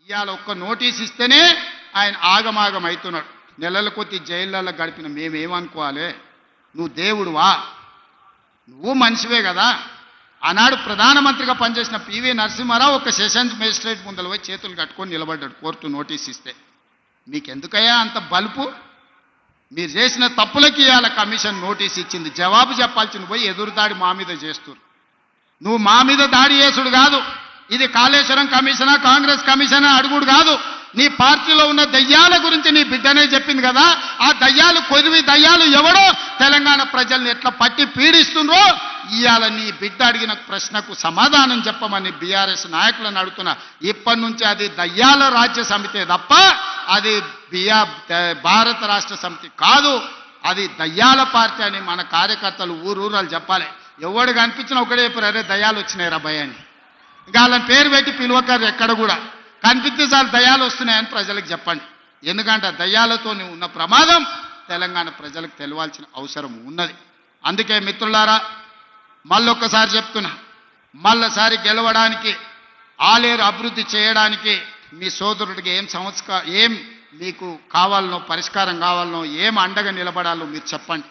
ఇవాళ ఒక్క నోటీస్ ఇస్తేనే ఆయన ఆగమాగం అవుతున్నాడు. నెలల కొద్ది జైళ్ళల్లో గడిపిన మేమేమనుకోవాలి? నువ్వు దేవుడువా? నువ్వు మనిషివే కదా. ఆనాడు ప్రధానమంత్రిగా పనిచేసిన పివి నరసింహారావు ఒక సెషన్స్ మేజిస్ట్రేట్ ముందర పోయి చేతులు కట్టుకొని నిలబడ్డాడు కోర్టు నోటీస్ ఇస్తే. మీకెందుకయ్యా అంత బలుపు? మీరు చేసిన తప్పులకి ఇవాళ కమిషన్ నోటీస్ ఇచ్చింది. జవాబు చెప్పాల్సింది పోయి ఎదురుదాడి మా మీద చేస్తున్నారు. నువ్వు మా మీద దాడి చేసుడు కాదు, ఇది కాళేశ్వరం కమిషనా కాంగ్రెస్ కమిషనా అడుగుడు కాదు. నీ పార్టీలో ఉన్న దయ్యాల గురించి నీ బిడ్డనే చెప్పింది కదా. ఆ దయ్యాలు కొరివి దయ్యాలు ఎవడో తెలంగాణ ప్రజల్ని ఎట్లా పట్టి పీడిస్తుండ్రో ఇవాళ నీ బిడ్డ అడిగిన ప్రశ్నకు సమాధానం చెప్పమని బీఆర్ఎస్ నాయకులను అడుగుతున్నా. ఇప్పటి నుంచి అది దయ్యాల రాజ్య సమితే తప్ప అది భారత రాష్ట్ర సమితి కాదు, అది దయ్యాల పార్టీ అని మన కార్యకర్తలు ఊరూరాలు చెప్పాలి. ఎవడు కనిపించినా ఒకటే చెప్పారు, అరే దయ్యాలు వచ్చినాయి రా భయ అని. ఇంకా వాళ్ళని పేరు పెట్టి పిలువకారు ఎక్కడ కూడా. కనిపిస్తే చాలు దయ్యాలు వస్తున్నాయని ప్రజలకు చెప్పండి. ఎందుకంటే దయ్యాలతో ఉన్న ప్రమాదం తెలంగాణ ప్రజలకు తెలవాల్సిన అవసరం ఉన్నది. అందుకే మిత్రులారా, మళ్ళొక్కసారి చెప్తున్నా, మళ్ళీసారి గెలవడానికి ఆలేరు అభివృద్ధి చేయడానికి మీ సోదరుడికి ఏం మీకు కావాలనో, పరిష్కారం కావాలనో, ఏం అండగా నిలబడాలో మీరు చెప్పండి.